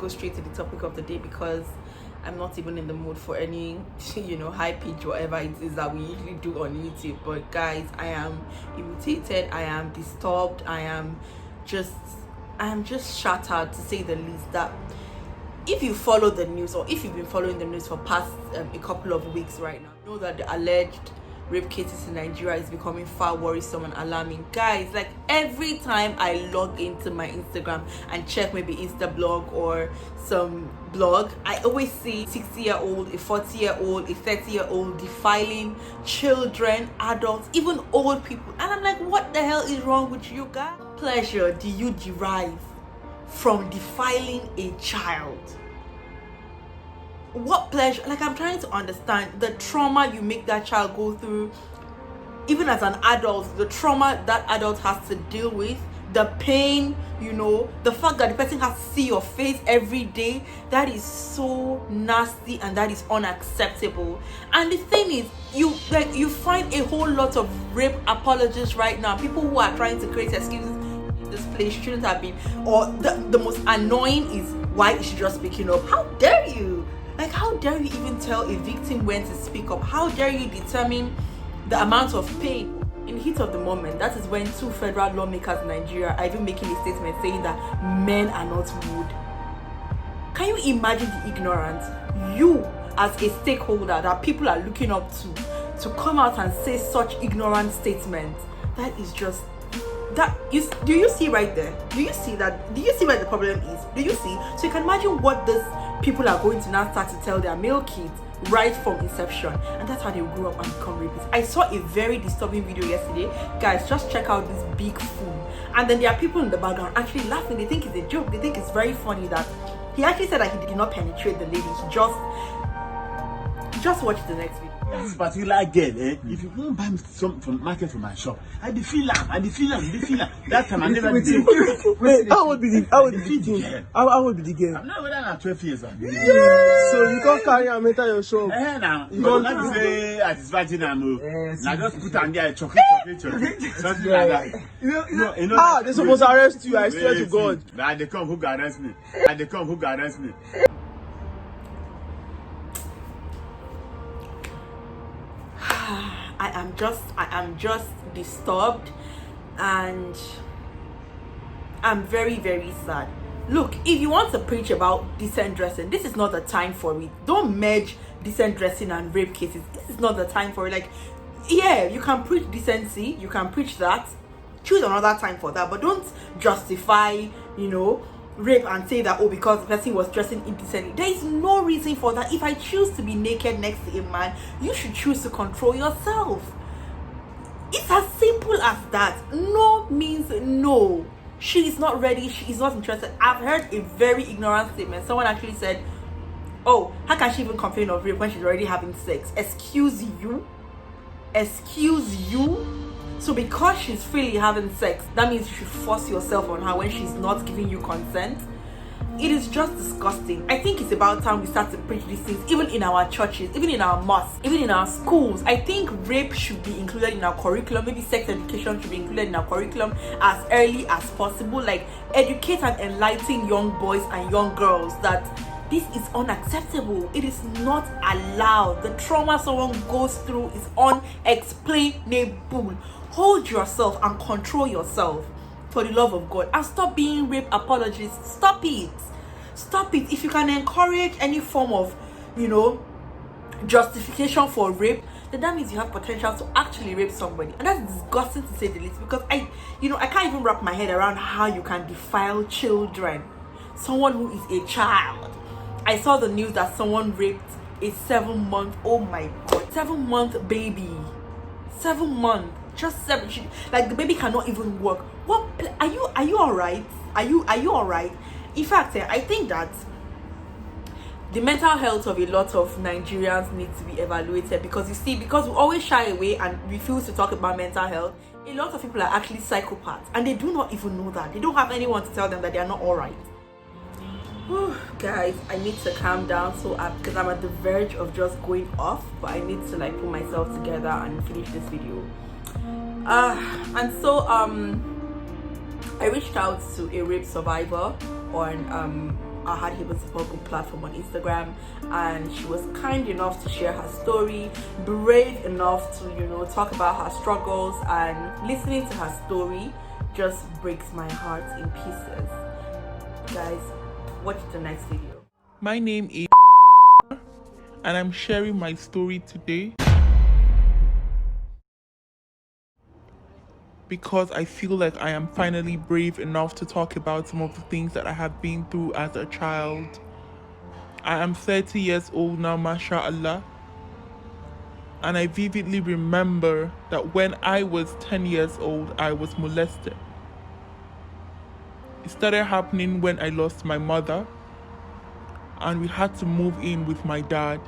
go straight to the topic of the day because I'm not even in the mood for any, high pitch, whatever it is that we usually do on YouTube. But guys, I am irritated, I am disturbed, I am just shattered, to say the least. That if you follow the news, or if you've been following the news for past a couple of weeks right now, you know that the alleged rape cases in Nigeria is becoming far worrisome and alarming. Guys, like every time I log into my Instagram and check maybe Instablog or some blog, I always see 60-year-old, a 40-year-old, a 30-year-old defiling children, adults, even old people. And I'm like, what the hell is wrong with you guys? What pleasure do you derive from defiling a child? What pleasure? Like, I'm trying to understand the trauma you make that child go through, even as an adult, the trauma that adult has to deal with, the pain, the fact that the person has to see your face every day. That is so nasty and that is unacceptable. And the thing is, you find a whole lot of rape apologists right now, people who are trying to create excuses. This place shouldn't have been, or the most annoying is, why is she just speaking up? How dare you? Like, how dare you even tell a victim when to speak up? How dare you determine the amount of pain? In the heat of the moment, that is when 2 federal lawmakers in Nigeria are even making a statement saying that men are not wood. Can you imagine the ignorance? You, as a stakeholder that people are looking up to come out and say such ignorant statements, that is just... do you see right there? Do you see that? Do you see where the problem is? Do you see? So you can imagine what these people are going to now start to tell their male kids right from inception, and that's how they grow up and become rapists. I saw a very disturbing video yesterday. Guys, just check out this big fool. And then there are people in the background actually laughing. They think it's a joke. They think it's very funny that he actually said that he did not penetrate the lady. He just watch the next video. This particular girl, if you won't buy some from market from my shop, I feel am. That time I never did. Wait, how would be the girl? I'm not whether I'm 12 years old. So you can't carry and enter your shop. Now you don't have to say at his vagina. Now just put on there chocolate, something like that. They're supposed to arrest you. I swear to God. But they come who can arrest me. I am just disturbed, and I'm very, very sad. Look, if you want to preach about decent dressing, this is not the time for it. Don't merge decent dressing and rape cases. This is not the time for it. Like, yeah, you can preach decency, you can preach that, choose another time for that, but don't justify, rape and say that, because the person was dressing indecently. There is no reason for that. If I choose to be naked next to a man, you should choose to control yourself. It's as simple as that. No means no. She is not ready. She is not interested. I've heard a very ignorant statement. Someone actually said, oh, how can she even complain of rape when she's already having sex? Excuse you? So because she's freely having sex, that means you should force yourself on her when she's not giving you consent? It is just disgusting. I think it's about time we start to preach these things, even in our churches, even in our mosques, even in our schools. I think rape should be included in our curriculum. Maybe sex education should be included in our curriculum as early as possible. Like, educate and enlighten young boys and young girls that this is unacceptable. It is not allowed. The trauma someone goes through is unexplainable. Hold yourself and control yourself, for the love of God, and stop being rape apologists. Stop it. If you can encourage any form of, justification for rape, then that means you have potential to actually rape somebody. And that's disgusting, to say the least, because I can't even wrap my head around how you can defile children. Someone who is a child. I saw the news that someone raped a 7-month, oh my God, 7-month baby. 7 months. Just 7. Like, the baby cannot even walk. What? Are you all right? Are you all right? In fact, I think that the mental health of a lot of Nigerians needs to be evaluated, because because we always shy away and refuse to talk about mental health. A lot of people are actually psychopaths, and they do not even know that. They don't have anyone to tell them that they are not all right. Guys, I need to calm down, because I'm at the verge of just going off, but I need to put myself together and finish this video. And so I reached out to a rape survivor on our Heart Haven Support Group platform on Instagram, and she was kind enough to share her story, brave enough to, you know, talk about her struggles, and listening to her story just breaks my heart in pieces. Guys, watch the next video. My name is and I'm sharing my story today because I feel like I am finally brave enough to talk about some of the things that I have been through as a child. I am 30 years old now, mashallah, and I vividly remember that when I was 10 years old, I was molested. It started happening when I lost my mother, and we had to move in with my dad.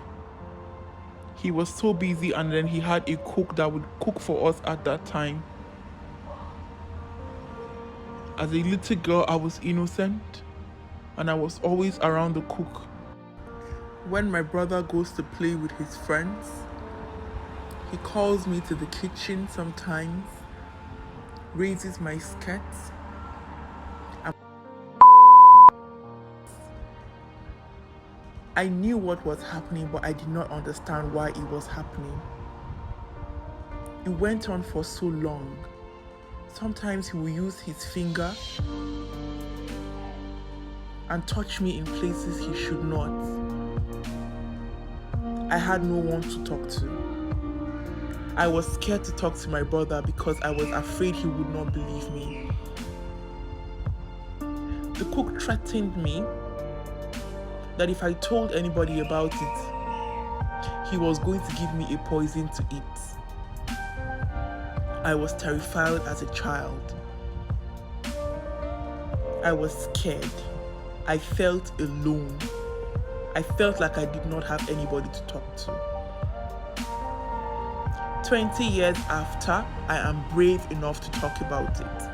He was so busy, and then he had a cook that would cook for us at that time. As a little girl, I was innocent, and I was always around the cook. When my brother goes to play with his friends, he calls me to the kitchen sometimes, raises my skirts, and I knew what was happening, but I did not understand why it was happening. It went on for so long. Sometimes he will use his finger and touch me in places he should not. I had no one to talk to. I was scared to talk to my brother because I was afraid he would not believe me. The cook threatened me that if I told anybody about it, he was going to give me a poison to eat. I was terrified as a child. I was scared. I felt alone. I felt like I did not have anybody to talk to. 20 years after, I am brave enough to talk about it.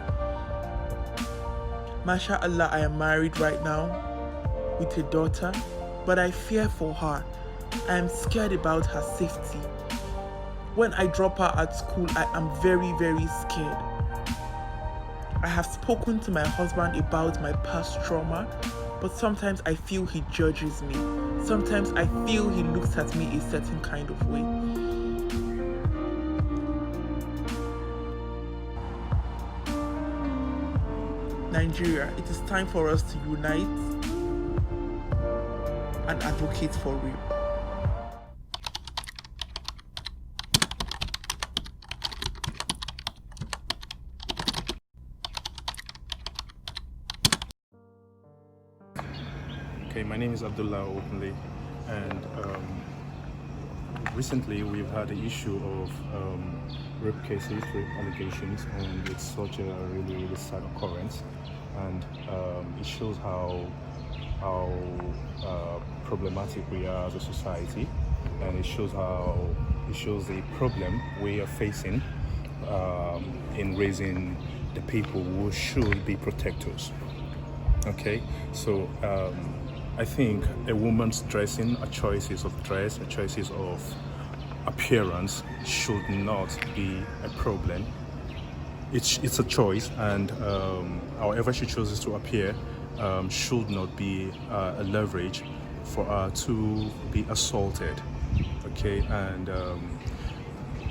Mashallah, I am married right now with a daughter, but I fear for her. I am scared about her safety. When I drop her at school, I am very, very scared. I have spoken to my husband about my past trauma, but sometimes I feel he judges me. Sometimes I feel he looks at me a certain kind of way. Nigeria, it is time for us to unite and advocate for rape. Okay, my name is Abdullah Openly, and recently we've had the issue of rape cases, rape allegations, and it's such a really, really sad occurrence, and it shows how problematic we are as a society, and it shows the problem we are facing in raising the people who should be protectors. Okay, so I think a woman's dressing, her choices of dress, her choices of appearance should not be a problem. It's a choice, and however she chooses to appear should not be a leverage for her to be assaulted. Okay, and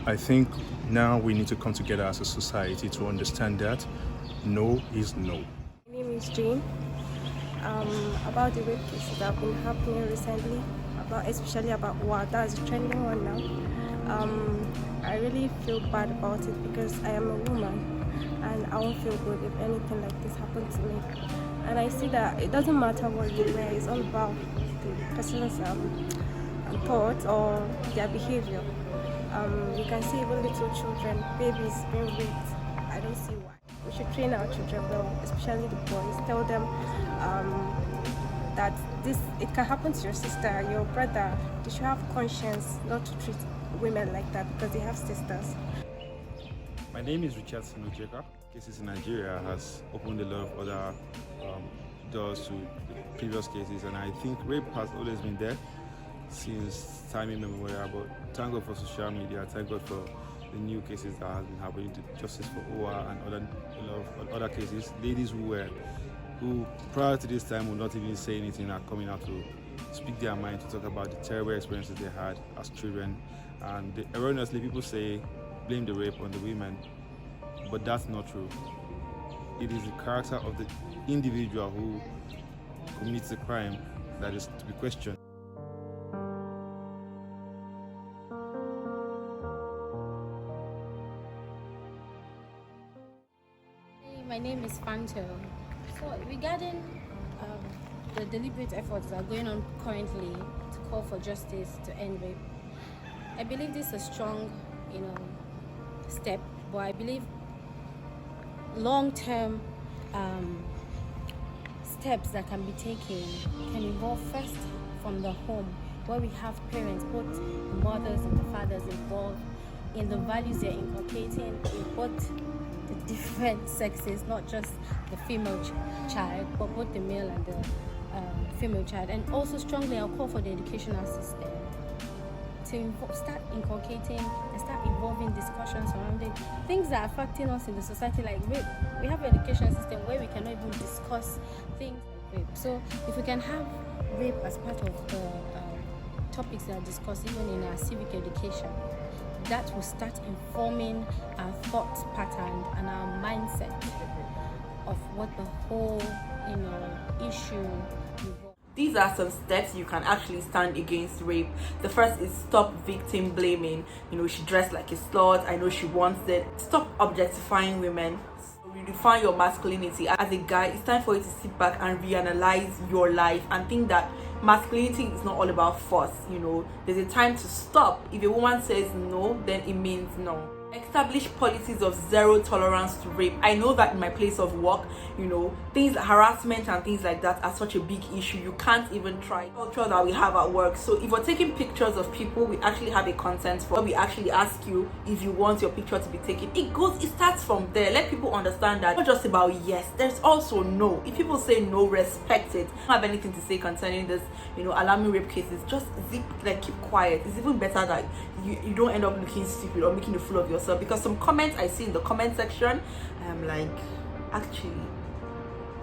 I think now we need to come together as a society to understand that no is no. My name is Jane. About the rape cases that have been happening recently, especially about war, that's the trending one now. I really feel bad about it because I am a woman and I won't feel good if anything like this happened to me. And I see that it doesn't matter what you wear, it's all about the person's thoughts or their behavior. You can see even little children, babies being raped. I don't see why. We should train our children well, especially the boys. Tell them that it can happen to your sister, your brother. They should have conscience not to treat women like that because they have sisters. My name is Richard Sinojeka. Cases in Nigeria has opened a lot of other doors to the previous cases, and I think rape has always been there since time immemorial. But thank God for social media. Thank God for the new cases that has been happening, to justice for OA and a lot of other cases. Ladies who who prior to this time would not even say anything, are coming out to speak their mind, to talk about the terrible experiences they had as children. And erroneously, people say blame the rape on the women, but that's not true. It is the character of the individual who commits the crime that is to be questioned. My name is Fanto. So regarding the deliberate efforts that are going on currently to call for justice to end rape, I believe this is a strong, step. But I believe long-term steps that can be taken can involve first from the home, where we have parents, both the mothers and the fathers, involved in the values they're inculcating in both the different sexes, not just the female child, but both the male and the female child. And also strongly I'll call for the educational system to start inculcating and start involving discussions surrounding things that are affecting us in the society, like rape. We have an education system where we cannot even discuss things like rape. So if we can have rape as part of the topics that are discussed even in our civic education, that will start informing our thought pattern and our mindset of what the whole, issue involves. These are some steps you can actually stand against rape. The first is stop victim blaming. She dressed like a slut, I know she wants it. Stop objectifying women. Redefine your masculinity. As a guy, it's time for you to sit back and reanalyze your life and think that masculinity is not all about force. There's a time to stop. If a woman says no, then it means no. Establish policies of zero tolerance to rape. I know that in my place of work, things, harassment and things like that are such a big issue. You can't even try. Culture that we have at work. So if we're taking pictures of people, we actually have a consent form. We actually ask you if you want your picture to be taken. It starts from there. Let people understand that it's not just about yes, there's also no. If people say no, respect it. I don't have anything to say concerning this, alarming rape cases. Just keep quiet. It's even better that you don't end up looking stupid or making a fool of yourself, because some comments I see in the comment section, I'm like, actually,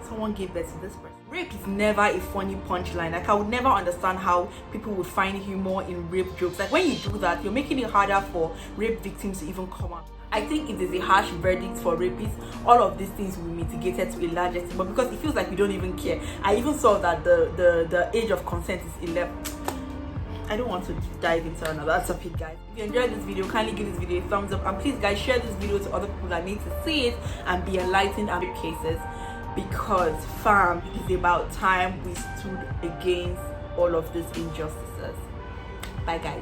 someone gave birth to this person. Rape is never a funny punchline. I would never understand how people would find humor in rape jokes. When you do that, you're making it harder for rape victims to even come out. I think if there's a harsh verdict for rapists, all of these things will be mitigated to a large extent. But because it feels like we don't even care. I even saw that the age of consent is 11. I don't want to dive into another topic, guys. If you enjoyed this video, kindly give this video a thumbs up, and please, guys, share this video to other people that need to see it and be enlightened about rape cases, because fam, it is about time we stood against all of these injustices. Bye, guys.